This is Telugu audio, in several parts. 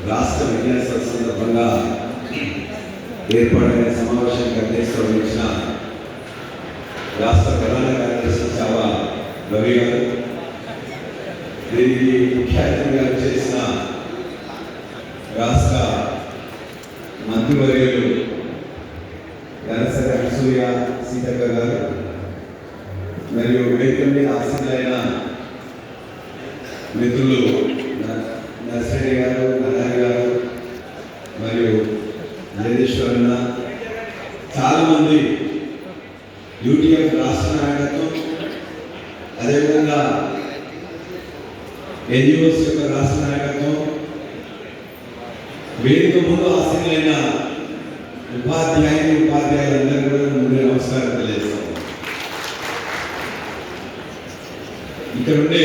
రాష్ట్ర విన్యాసాల సందర్భంగా ఏర్పాటైన సమావేశానికి అధ్యక్షత వహించిన రాష్ట్ర ప్రధాన కార్యదర్శి చావా రవి గారు, దీనికి ముఖ్య అతిథిగా చేసిన రాష్ట్ర మంత్రివర్యులు గణసరి అనసూయ సీతక్క గారు, మరియు వేదిక మీద ఆసీనులైన మిత్రులు నర్సరెడ్డి గారు, నల్లారి గారు, మరియు జగదీశ్వరన్న, చాలామంది యూటీఎఫ్ రాష్ట్ర నాయకత్వం, అదేవిధంగా ఎన్జిఓస్ యొక్క రాష్ట్ర నాయకత్వం, వేదిక ముందు ఆసీనులైన ఉపాధ్యాయులందరూ కూడా ముందే నమస్కారం తెలియజేస్తాం. ఇక్కడ ఉండే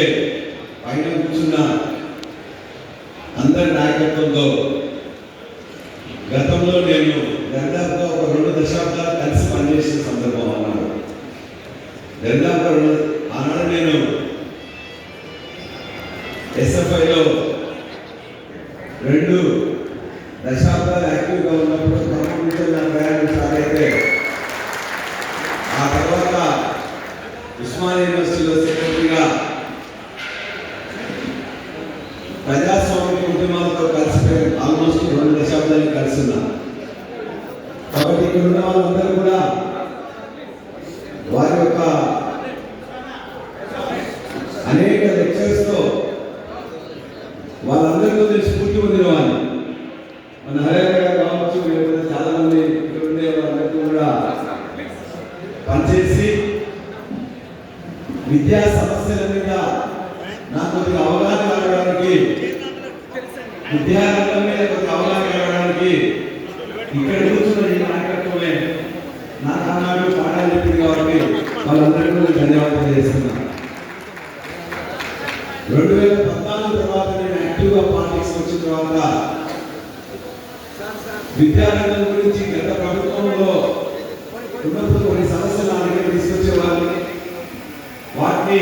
పైన కూర్చున్న అందరి నాయకత్వంతో గతంలో నేను దాదాపుగా ఒక 2 దశాబ్దాలు కలిసి పనిచేసిన సందర్భం అన్నాడు. దాదాపు ఆనాడు నేను ఎస్ఎఫ్ఐలో 2 దశాబ్దాలు యాక్టివ్గా ఉన్నప్పుడు ఖమ్మంలో నా ప్రయాణం స్టార్ట్ అయితే, ఆ తర్వాత ఉస్మానియా యూనివర్సిటీలో సెక్రటరీగా ప్రజాస్వామ్య ఉద్యమాలతో కలిసిపోయి ఆల్మోస్ట్ 2 దశాబ్దాలు కలిసి ఉన్నా. కాబట్టి ఇక్కడ ఉన్న వాళ్ళందరూ కూడా వారి యొక్క అనేక లెక్చర్స్తో వాళ్ళందరితో నేను స్ఫూర్తి పొందిన వాళ్ళు. మన హరేంద్ర గారు కావచ్చు, చాలా మంది ఇక్కడ ఉండే వాళ్ళందరితో కూడా పనిచేసి విద్యా సమస్యల మీద నాకు కొద్దిగా అవగాహన కలగడానికి, విద్యారంగం మీద కొద్దిగా అవగాహన కలగడానికి ఇక్కడ కూర్చున్న ఈ నాయకత్వమే నాకు ఆనాడు పాఠాలు చెప్పింది. కాబట్టి వాళ్ళందరికీ కూడా ధన్యవాదాలు చేస్తున్నాను. 2014 తర్వాత నేను యాక్టివ్గా పాలిటిక్స్ వచ్చిన తర్వాత విద్యారంగం గురించి గత ప్రభుత్వంలో ఉన్నప్పుడు కొన్ని సమస్యలు నా దగ్గర తీసుకొచ్చేవాళ్ళు. వాటిని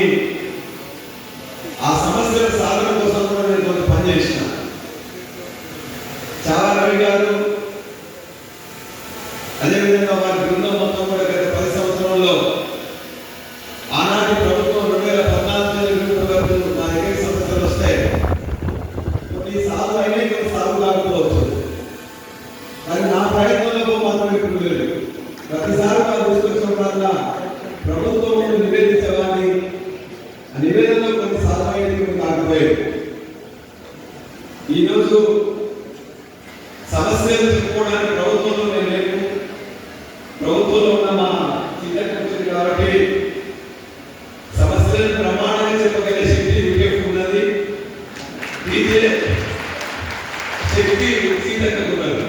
ఆ సమస్యల సాధన కోసం కూడా నేను కొంత పనిచేసిన. చాలా రవి గారు, అదేవిధంగా వారి బృందం మొత్తం కూడా గత 10 సంవత్సరంలో ఆనాటి ప్రభుత్వం 2014 వరకు నా దగ్గర సమస్యలు వస్తాయి. కొన్ని సాగు అయినాయి, కొన్ని సాగు కాకపోవచ్చు. కానీ నా ప్రయత్నంలో మాత్రం ఇప్పుడు లేదు. ప్రతిసారి వారు తీసుకొచ్చినప్పుడల్లా ప్రభుత్వం నివేదించేవాడిని. ఆ నివేదనలో కొన్ని సాధమైనవి, కొన్ని కాకపోయాయి. ఈరోజు సమస్యలు చెప్పుకోవడానికి ప్రభుత్వంలో నేను లేదు. ప్రభుత్వంలో ఉన్న మా చిన్నకి వచ్చింది కాబట్టి సమస్యలను ప్రమాణంగా చెప్పగలిగే శక్తి యూటీఎఫ్ ఉన్నది, శక్తి సీతకు ఉన్నది.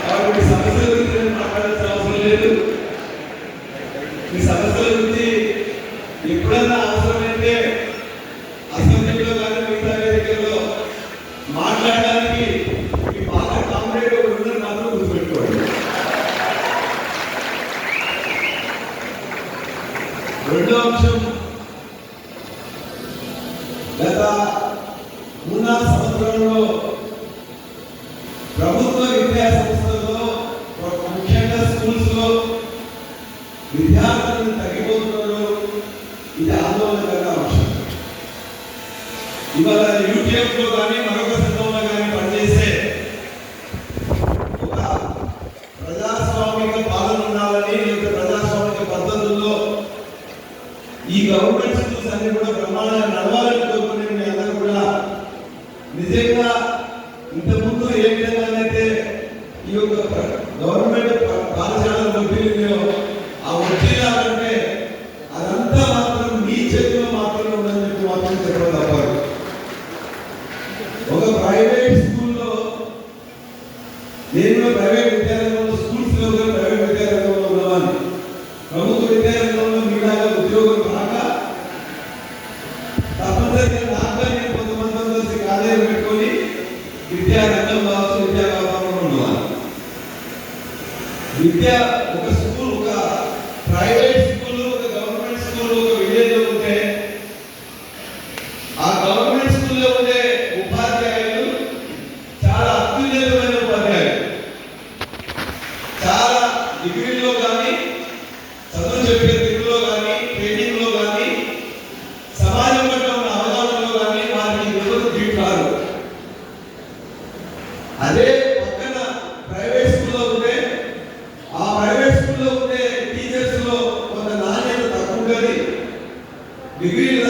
కాబట్టి సమస్యల గురించి మాట్లాడాల్సిన అవసరం లేదు. ఈ సమస్యల గురించి ఎప్పుడన్నా అవసరమైతే అసెంబ్లీలో కానీ మిగతా వేదికల్లో మాట్లాడడానికి ఈ పాత కామ్రేడ్ ఉన్నది మాత్రం గుర్తుపెట్టుకోండి. రెండో అంశం, గత 3-4 సంవత్సరంలో ప్రభుత్వ విద్యా సంస్థల్లో, ముఖ్యంగా స్కూల్స్ లో విద్యార్థులను తగ్గిపోతున్నారు. ఇది ఆందోళనకర అంశం. ఇవాళ యూటీఎఫ్ లో కానీ మరొక సంఘంలో కానీ పనిచేసే ఒక ప్రజాస్వామిక పాలన ఉండాలని, లేదా ప్రజాస్వామిక పద్ధతుల్లో ఈ గవర్నమెంట్ స్కూల్స్ అన్ని కూడా బ్రహ్మాండంగా నడవాలని కోరుకునే మీ అందరూ కూడా నిజంగా ఇంతకుముందు ఏ విధంగానైతే ఈ యొక్క గవర్నమెంట్ పాఠశాలలో ఒత్తిడిలో ఆ ఒత్తిడిలాగంటే అదంతా మాత్రం మీ చేతిలో మాత్రమే ఉందని చెప్పి మాత్రం చెప్పడం తప్పదు. ఒక ప్రైవేట్ స్కూల్లో, నేను ప్రైవేట్ విద్యారంగంలో స్కూల్స్ లో ప్రైవేట్ విద్యారంగంలో ఉన్నవాడిని. ప్రభుత్వ విద్యారంగంలో మీలాగా ఉద్యోగం రాక తప్పనిసరిగా నాకు నేను కొంతమంది కలిసి కాలేజీ పెట్టుకొని విద్యారంగం కావచ్చు, విద్యా వ్యాపారంలో ఉన్నవాళ్ళు. విద్య ఒక స్కూల్, ఒక ప్రైవేట్ స్కూల్, ఒక గవర్నమెంట్ స్కూల్ ఒక విలేజ్ లో ఉంటే ఆ గవర్నమెంట్ స్కూల్లో ఉండే ఉపాధ్యాయులు డిగ్రీలు